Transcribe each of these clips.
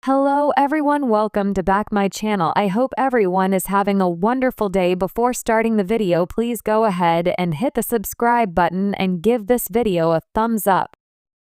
Hello everyone, welcome to back my channel. I hope everyone is having a wonderful day. Before starting the video, please go ahead and hit the subscribe button and give this video a thumbs up.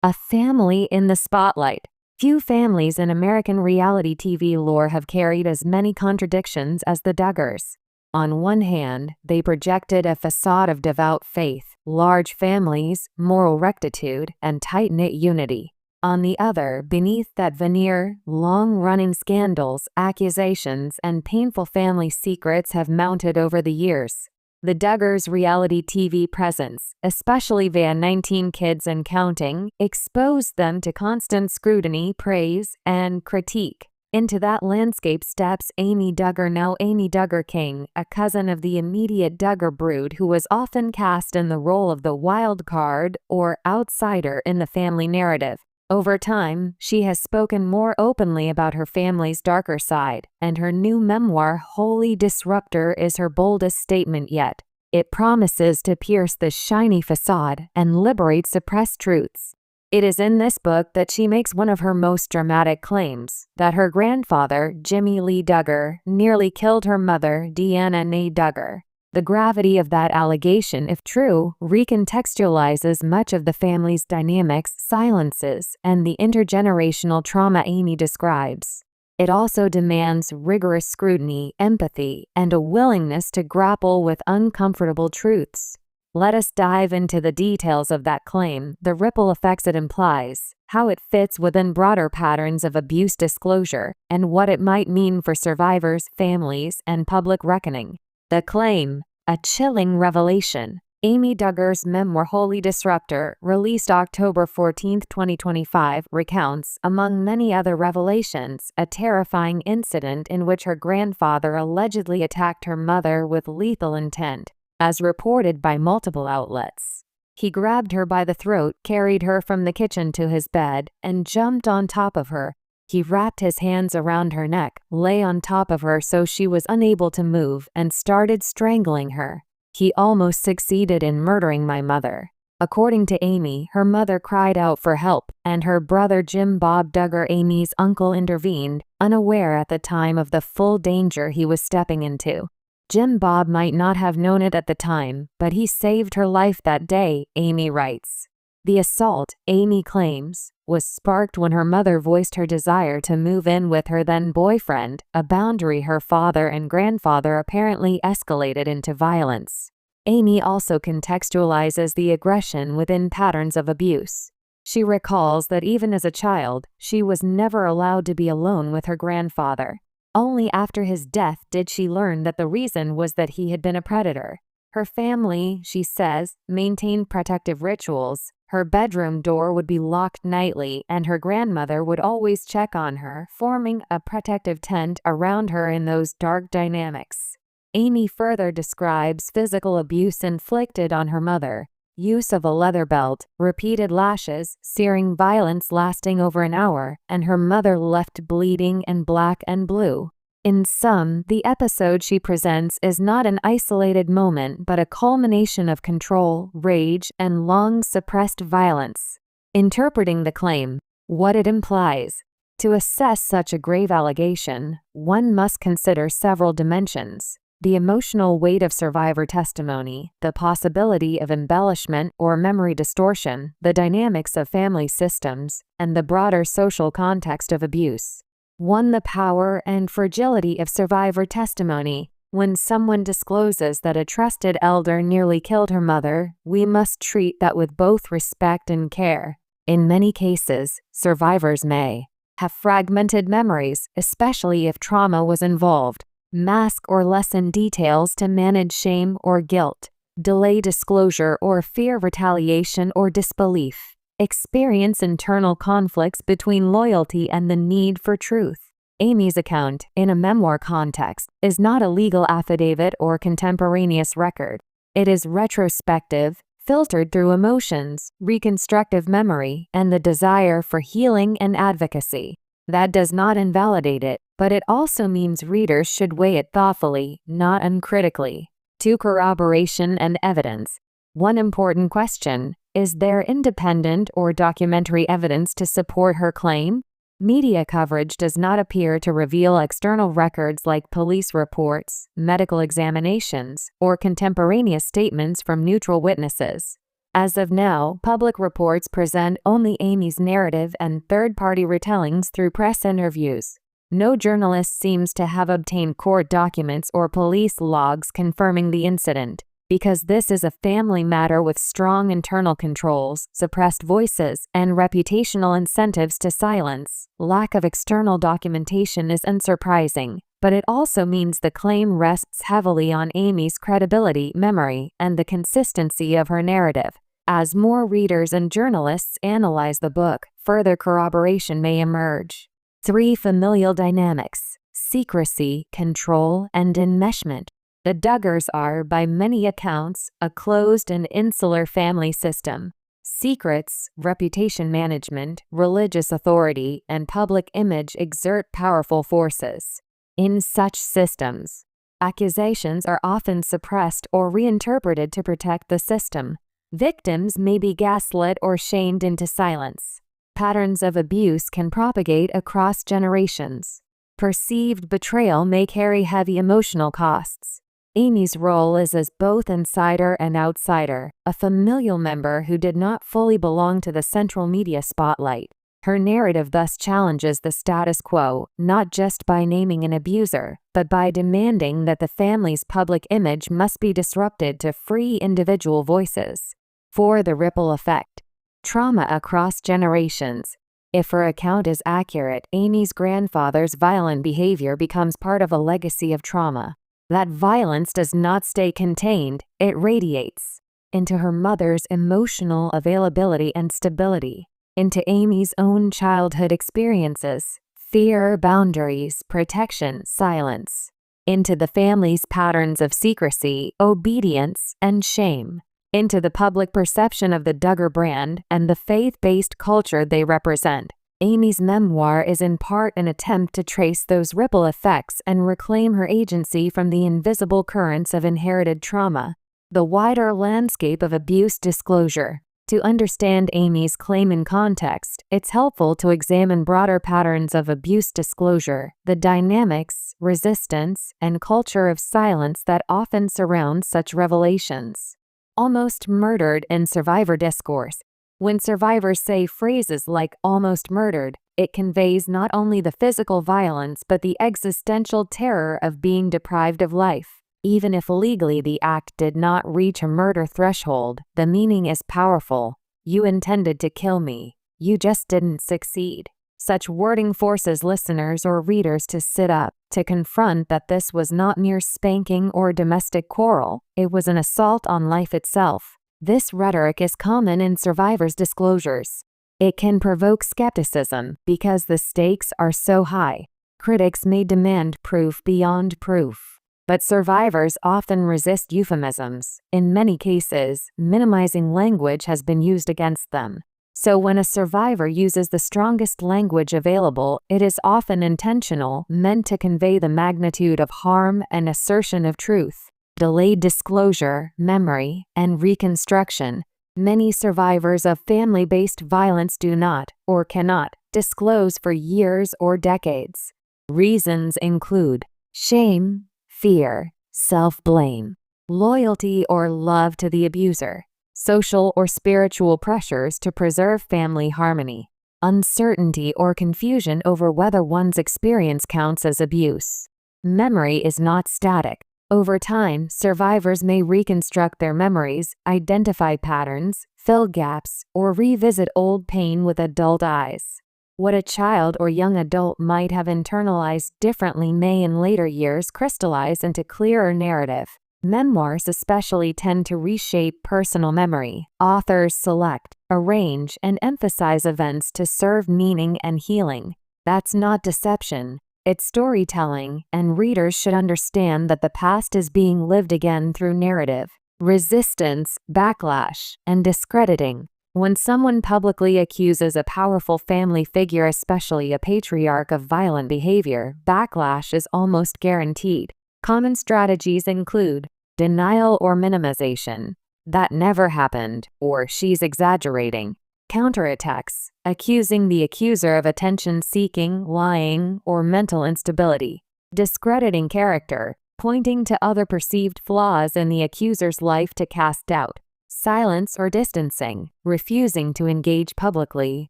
A family in the spotlight. Few families in American reality TV lore have carried as many contradictions as the Duggars. On one hand, they projected a facade of devout faith, large families, moral rectitude, and tight-knit unity. On the other, beneath that veneer, long-running scandals, accusations, and painful family secrets have mounted over the years. The Duggars' reality TV presence, especially via 19 Kids and Counting, exposed them to constant scrutiny, praise, and critique. Into that landscape steps Amy Duggar, now Amy Duggar King, a cousin of the immediate Duggar brood who was often cast in the role of the wild card or outsider in the family narrative. Over time, she has spoken more openly about her family's darker side, and her new memoir, Holy Disruptor, is her boldest statement yet. It promises to pierce the shiny facade and liberate suppressed truths. It is in this book that she makes one of her most dramatic claims, that her grandfather, Jimmy Lee Duggar, nearly killed her mother, Deanna Nay Duggar. The gravity of that allegation, if true, recontextualizes much of the family's dynamics, silences, and the intergenerational trauma Amy describes. It also demands rigorous scrutiny, empathy, and a willingness to grapple with uncomfortable truths. Let us dive into the details of that claim, the ripple effects it implies, how it fits within broader patterns of abuse disclosure, and what it might mean for survivors, families, and public reckoning. The claim, a chilling revelation. Amy Duggar's memoir Holy Disruptor, released October 14, 2025, recounts, among many other revelations, a terrifying incident in which her grandfather allegedly attacked her mother with lethal intent, as reported by multiple outlets. He grabbed her by the throat, carried her from the kitchen to his bed, and jumped on top of her. He wrapped his hands around her neck, lay on top of her so she was unable to move, and started strangling her. He almost succeeded in murdering my mother. According to Amy, her mother cried out for help, and her brother Jim Bob Duggar, Amy's uncle, intervened, unaware at the time of the full danger he was stepping into. Jim Bob might not have known it at the time, but he saved her life that day, Amy writes. The assault, Amy claims, was sparked when her mother voiced her desire to move in with her then-boyfriend, a boundary her father and grandfather apparently escalated into violence. Amy also contextualizes the aggression within patterns of abuse. She recalls that even as a child, she was never allowed to be alone with her grandfather. Only after his death did she learn that the reason was that he had been a predator. Her family, she says, maintained protective rituals. Her bedroom door would be locked nightly, and her grandmother would always check on her, forming a protective tent around her in those dark dynamics. Amy further describes physical abuse inflicted on her mother, use of a leather belt, repeated lashes, searing violence lasting over an hour, and her mother left bleeding and black and blue. In sum, the episode she presents is not an isolated moment but a culmination of control, rage, and long-suppressed violence. Interpreting the claim, what it implies. To assess such a grave allegation, one must consider several dimensions: the emotional weight of survivor testimony, the possibility of embellishment or memory distortion, the dynamics of family systems, and the broader social context of abuse. 1. The power and fragility of survivor testimony. When someone discloses that a trusted elder nearly killed her mother, we must treat that with both respect and care. In many cases, survivors may have fragmented memories, especially if trauma was involved, mask or lessen details to manage shame or guilt, delay disclosure or fear retaliation or disbelief, experience internal conflicts between loyalty and the need for truth. Amy's account, in a memoir context, is not a legal affidavit or contemporaneous record. It is retrospective, filtered through emotions, reconstructive memory, and the desire for healing and advocacy. That does not invalidate it, but it also means readers should weigh it thoughtfully, not uncritically. 2. Corroboration and evidence. One important question: is there independent or documentary evidence to support her claim? Media coverage does not appear to reveal external records like police reports, medical examinations, or contemporaneous statements from neutral witnesses. As of now, public reports present only Amy's narrative and third-party retellings through press interviews. No journalist seems to have obtained court documents or police logs confirming the incident. Because this is a family matter with strong internal controls, suppressed voices, and reputational incentives to silence, lack of external documentation is unsurprising, but it also means the claim rests heavily on Amy's credibility, memory, and the consistency of her narrative. As more readers and journalists analyze the book, further corroboration may emerge. 3. Familial dynamics: secrecy, control, and enmeshment. The Duggars are, by many accounts, a closed and insular family system. Secrets, reputation management, religious authority, and public image exert powerful forces. In such systems, accusations are often suppressed or reinterpreted to protect the system. Victims may be gaslit or shamed into silence. Patterns of abuse can propagate across generations. Perceived betrayal may carry heavy emotional costs. Amy's role is as both insider and outsider, a familial member who did not fully belong to the central media spotlight. Her narrative thus challenges the status quo, not just by naming an abuser, but by demanding that the family's public image must be disrupted to free individual voices. 4. The ripple effect: trauma across generations. If her account is accurate, Amy's grandfather's violent behavior becomes part of a legacy of trauma. That violence does not stay contained, it radiates into her mother's emotional availability and stability, into Amy's own childhood experiences, fear, boundaries, protection, silence, into the family's patterns of secrecy, obedience, and shame, into the public perception of the Duggar brand and the faith-based culture they represent. Amy's memoir is in part an attempt to trace those ripple effects and reclaim her agency from the invisible currents of inherited trauma. The wider landscape of abuse disclosure. To understand Amy's claim in context, it's helpful to examine broader patterns of abuse disclosure, the dynamics, resistance, and culture of silence that often surround such revelations. Almost murdered in survivor discourse. When survivors say phrases like almost murdered, it conveys not only the physical violence but the existential terror of being deprived of life. Even if legally the act did not reach a murder threshold, the meaning is powerful. You intended to kill me. You just didn't succeed. Such wording forces listeners or readers to sit up, to confront that this was not mere spanking or domestic quarrel, it was an assault on life itself. This rhetoric is common in survivors' disclosures. It can provoke skepticism because the stakes are so high. Critics may demand proof beyond proof. But survivors often resist euphemisms. In many cases, minimizing language has been used against them. So when a survivor uses the strongest language available, it is often intentional, meant to convey the magnitude of harm and assertion of truth. Delayed disclosure, memory, and reconstruction. Many survivors of family-based violence do not, or cannot, disclose for years or decades. Reasons include shame, fear, self-blame, loyalty or love to the abuser, social or spiritual pressures to preserve family harmony, uncertainty or confusion over whether one's experience counts as abuse. Memory is not static. Over time, survivors may reconstruct their memories, identify patterns, fill gaps, or revisit old pain with adult eyes. What a child or young adult might have internalized differently may in later years crystallize into clearer narrative. Memoirs especially tend to reshape personal memory. Authors select, arrange, and emphasize events to serve meaning and healing. That's not deception. It's storytelling, and readers should understand that the past is being lived again through narrative, resistance, backlash, and discrediting. When someone publicly accuses a powerful family figure, especially a patriarch, of violent behavior, backlash is almost guaranteed. Common strategies include denial or minimization, that never happened, or she's exaggerating, Counterattacks, accusing the accuser of attention-seeking, lying, or mental instability. Discrediting character, pointing to other perceived flaws in the accuser's life to cast doubt. Silence or distancing, refusing to engage publicly,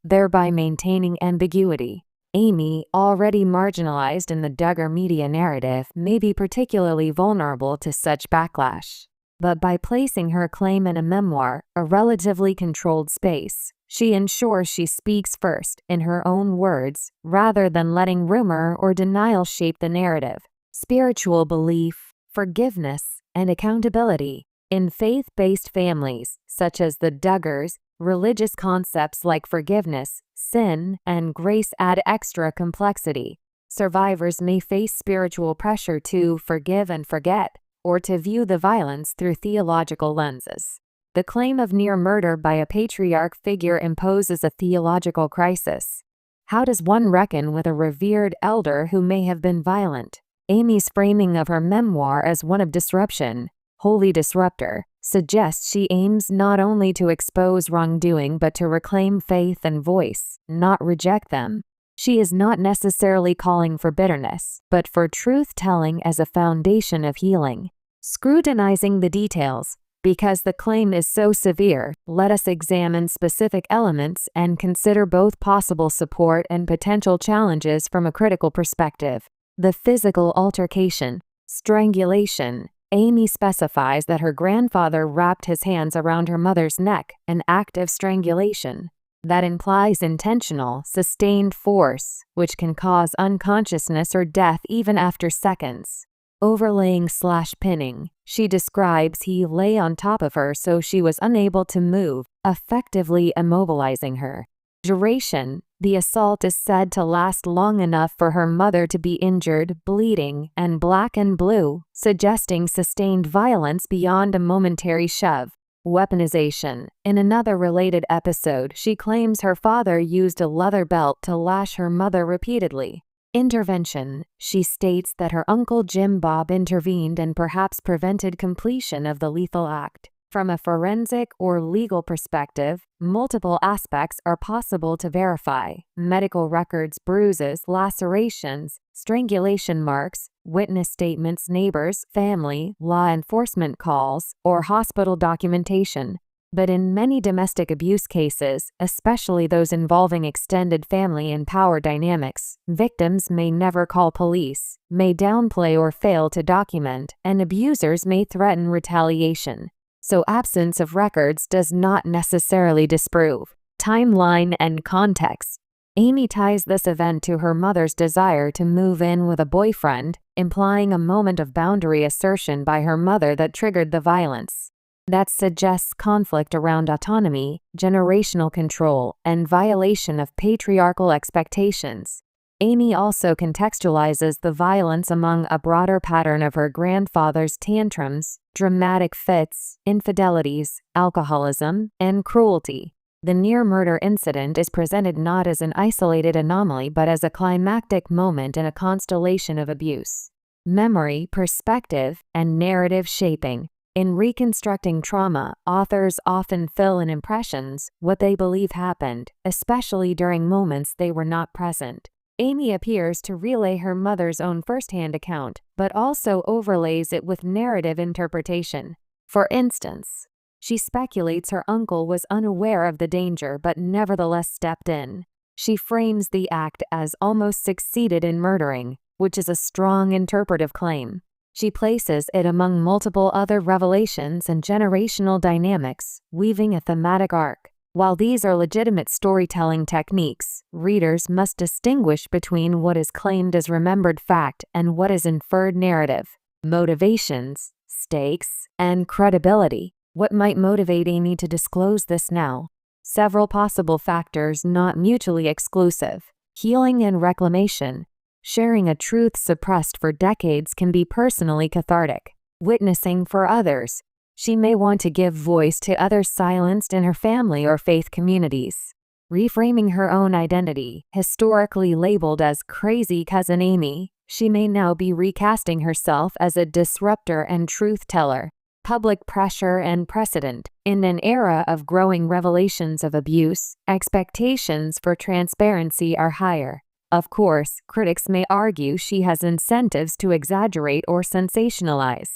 thereby maintaining ambiguity. Amy, already marginalized in the Duggar media narrative, may be particularly vulnerable to such backlash. But by placing her claim in a memoir, a relatively controlled space, she ensures she speaks first, in her own words, rather than letting rumor or denial shape the narrative. Spiritual belief, forgiveness, and accountability. In faith-based families, such as the Duggars, religious concepts like forgiveness, sin, and grace add extra complexity. Survivors may face spiritual pressure to forgive and forget, or to view the violence through theological lenses. The claim of near murder by a patriarch figure imposes a theological crisis. How does one reckon with a revered elder who may have been violent? Amy's framing of her memoir as one of disruption, Holy Disruptor, suggests she aims not only to expose wrongdoing but to reclaim faith and voice, not reject them. She is not necessarily calling for bitterness, but for truth-telling as a foundation of healing. Scrutinizing the details. Because the claim is so severe, let us examine specific elements and consider both possible support and potential challenges from a critical perspective. The physical altercation, strangulation. Amy specifies that her grandfather wrapped his hands around her mother's neck, an act of strangulation. That implies intentional, sustained force, which can cause unconsciousness or death even after seconds. Overlaying/pinning. She describes he lay on top of her so she was unable to move, effectively immobilizing her. Duration. The assault is said to last long enough for her mother to be injured, bleeding, and black and blue, suggesting sustained violence beyond a momentary shove. Weaponization. In another related episode, she claims her father used a leather belt to lash her mother repeatedly. Intervention. She states that her uncle Jim Bob intervened and perhaps prevented completion of the lethal act. From a forensic or legal perspective, multiple aspects are possible to verify: medical records, bruises, lacerations, strangulation marks, witness statements, neighbors, family, law enforcement calls, or hospital documentation. But in many domestic abuse cases, especially those involving extended family and power dynamics, victims may never call police, may downplay or fail to document, and abusers may threaten retaliation. So absence of records does not necessarily disprove. Timeline and context. Amy ties this event to her mother's desire to move in with a boyfriend, implying a moment of boundary assertion by her mother that triggered the violence. That suggests conflict around autonomy, generational control, and violation of patriarchal expectations. Amy also contextualizes the violence among a broader pattern of her grandfather's tantrums, dramatic fits, infidelities, alcoholism, and cruelty. The near-murder incident is presented not as an isolated anomaly but as a climactic moment in a constellation of abuse. Memory, perspective, and narrative shaping. In reconstructing trauma, authors often fill in impressions, what they believe happened, especially during moments they were not present. Amy appears to relay her mother's own first-hand account, but also overlays it with narrative interpretation. For instance, she speculates her uncle was unaware of the danger but nevertheless stepped in. She frames the act as almost succeeded in murdering, which is a strong interpretive claim. She places it among multiple other revelations and generational dynamics, weaving a thematic arc. While these are legitimate storytelling techniques, readers must distinguish between what is claimed as remembered fact and what is inferred narrative. Motivations, stakes, and credibility. What might motivate Amy to disclose this now? Several possible factors, not mutually exclusive. Healing and reclamation. Sharing a truth suppressed for decades can be personally cathartic. Witnessing for others. She may want to give voice to others silenced in her family or faith communities. Reframing her own identity. Historically labeled as Crazy Cousin Amy, she may now be recasting herself as a disruptor and truth teller. public pressure and precedent. In an era of growing revelations of abuse, expectations for transparency are higher. Of course, critics may argue she has incentives to exaggerate or sensationalize.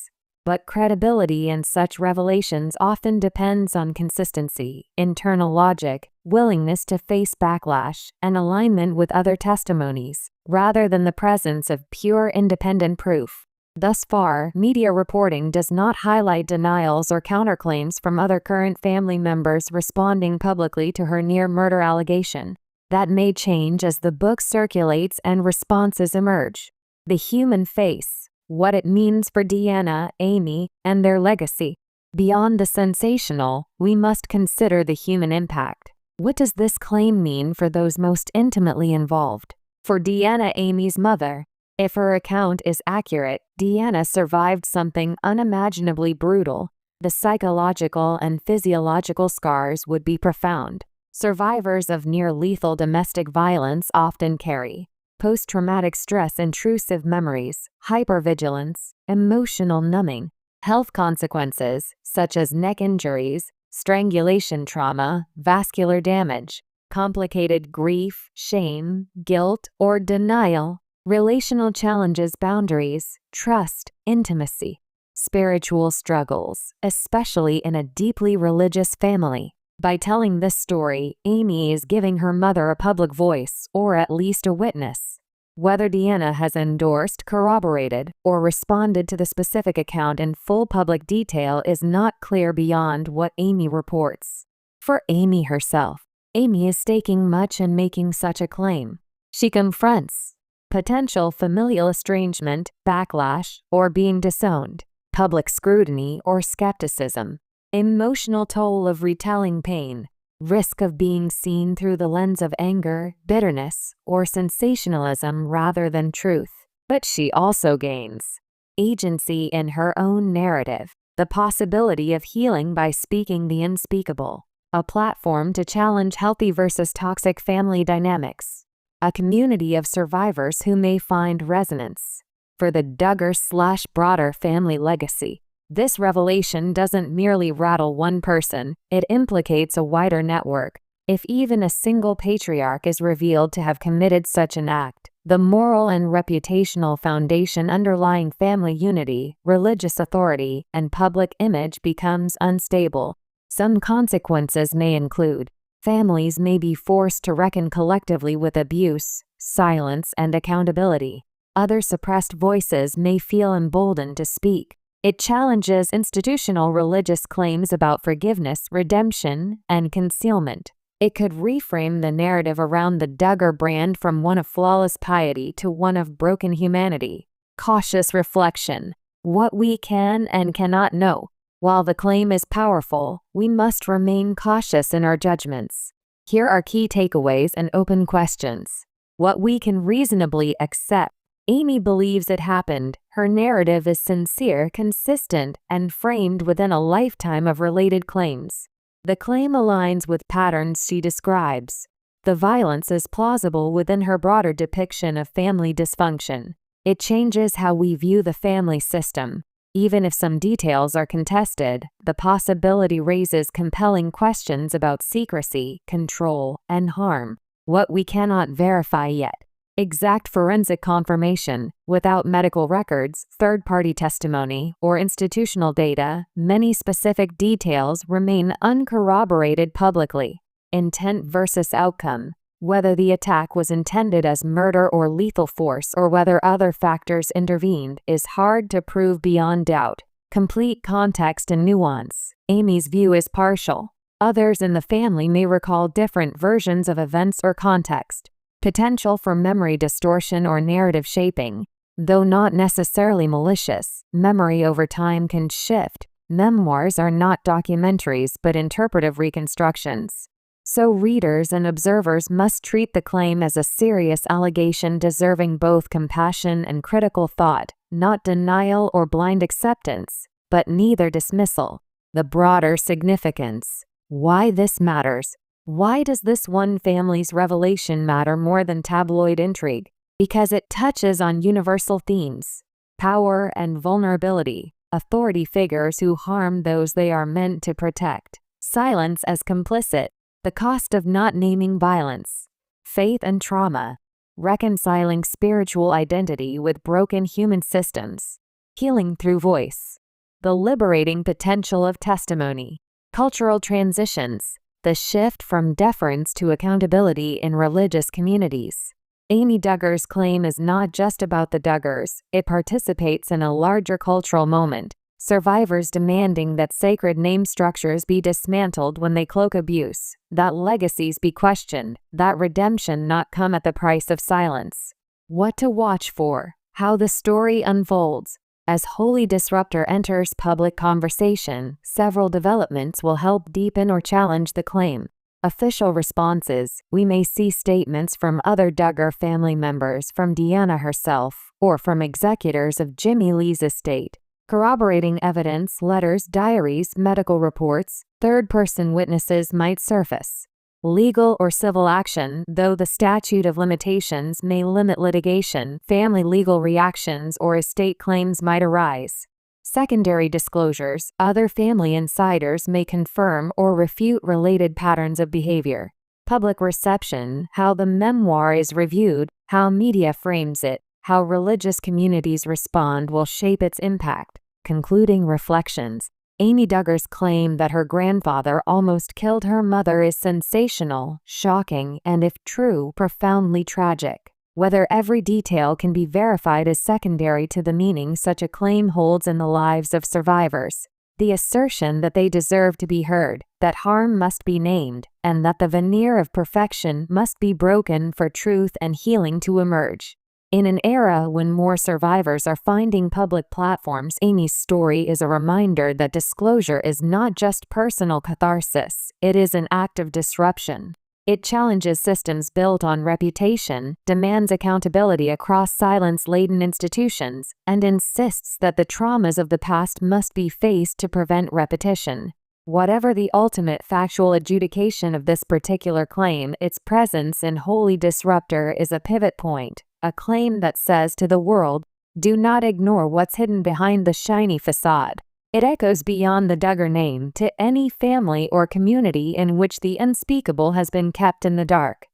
But credibility in such revelations often depends on consistency, internal logic, willingness to face backlash, and alignment with other testimonies, rather than the presence of pure independent proof. Thus far, media reporting does not highlight denials or counterclaims from other current family members responding publicly to her near-murder allegation. That may change as the book circulates and responses emerge. The human face. What it means for Deanna, Amy, and their legacy. Beyond the sensational, we must consider the human impact. What does this claim mean for those most intimately involved? For Deanna, Amy's mother, if her account is accurate, Deanna survived something unimaginably brutal. The psychological and physiological scars would be profound. Survivors of near-lethal domestic violence often carry post-traumatic stress, intrusive memories, hypervigilance, emotional numbing, health consequences such as neck injuries, strangulation trauma, vascular damage, complicated grief, shame, guilt, or denial, relational challenges, boundaries, trust, intimacy, spiritual struggles, especially in a deeply religious family. By telling this story, Amy is giving her mother a public voice, or at least a witness. Whether Deanna has endorsed, corroborated, or responded to the specific account in full public detail is not clear beyond what Amy reports. For Amy herself, Amy is staking much in making such a claim. She confronts potential familial estrangement, backlash, or being disowned, public scrutiny or skepticism, emotional toll of retelling pain, risk of being seen through the lens of anger, bitterness, or sensationalism rather than truth. But she also gains agency in her own narrative, the possibility of healing by speaking the unspeakable, a platform to challenge healthy versus toxic family dynamics, a community of survivors who may find resonance. For the Duggar/broader family legacy, this revelation doesn't merely rattle one person, it implicates a wider network. If even a single patriarch is revealed to have committed such an act, the moral and reputational foundation underlying family unity, religious authority, and public image becomes unstable. Some consequences may include families may be forced to reckon collectively with abuse, silence, and accountability. Other suppressed voices may feel emboldened to speak. It challenges institutional religious claims about forgiveness, redemption, and concealment. It could reframe the narrative around the Duggar brand from one of flawless piety to one of broken humanity. Cautious reflection. What we can and cannot know. While the claim is powerful, we must remain cautious in our judgments. Here are key takeaways and open questions. What we can reasonably accept. Amy believes it happened. Her narrative is sincere, consistent, and framed within a lifetime of related claims. The claim aligns with patterns she describes. The violence is plausible within her broader depiction of family dysfunction. It changes how we view the family system. Even if some details are contested, the possibility raises compelling questions about secrecy, control, and harm. What we cannot verify yet. Exact forensic confirmation. Without medical records, third-party testimony, or institutional data, many specific details remain uncorroborated publicly. Intent versus outcome. Whether the attack was intended as murder or lethal force or whether other factors intervened is hard to prove beyond doubt. Complete context and nuance. Amy's view is partial. Others in the family may recall different versions of events or context. Potential for memory distortion or narrative shaping. Though not necessarily malicious, memory over time can shift. Memoirs are not documentaries but interpretive reconstructions. So readers and observers must treat the claim as a serious allegation deserving both compassion and critical thought, not denial or blind acceptance, but neither dismissal. The broader significance. Why this matters. Why does this one family's revelation matter more than tabloid intrigue? Because it touches on universal themes: power and vulnerability, authority figures who harm those they are meant to protect, silence as complicit, the cost of not naming violence, faith and trauma, reconciling spiritual identity with broken human systems, healing through voice, the liberating potential of testimony, cultural transitions, the shift from deference to accountability in religious communities. Amy Duggar's claim is not just about the Duggars, it participates in a larger cultural moment, survivors demanding that sacred name structures be dismantled when they cloak abuse, that legacies be questioned, that redemption not come at the price of silence. What to watch for, how the story unfolds. As Holy Disruptor enters public conversation, several developments will help deepen or challenge the claim. Official responses: we may see statements from other Duggar family members, from Deanna herself, or from executors of Jimmy Lee's estate. Corroborating evidence, letters, diaries, medical reports, third-person witnesses might surface. Legal or civil action: though the statute of limitations may limit litigation, family legal reactions or estate claims might arise. Secondary disclosures: other family insiders may confirm or refute related patterns of behavior. Public reception: how the memoir is reviewed, how media frames it, how religious communities respond will shape its impact. Concluding reflections: Amy Duggar's claim that her grandfather almost killed her mother is sensational, shocking, and if true, profoundly tragic. Whether every detail can be verified is secondary to the meaning such a claim holds in the lives of survivors. The assertion that they deserve to be heard, that harm must be named, and that the veneer of perfection must be broken for truth and healing to emerge. In an era when more survivors are finding public platforms, Amy's story is a reminder that disclosure is not just personal catharsis, it is an act of disruption. It challenges systems built on reputation, demands accountability across silence-laden institutions, and insists that the traumas of the past must be faced to prevent repetition. Whatever the ultimate factual adjudication of this particular claim, its presence in Holy Disruptor is a pivot point, a claim that says to the world, do not ignore what's hidden behind the shiny facade. It echoes beyond the Duggar name to any family or community in which the unspeakable has been kept in the dark.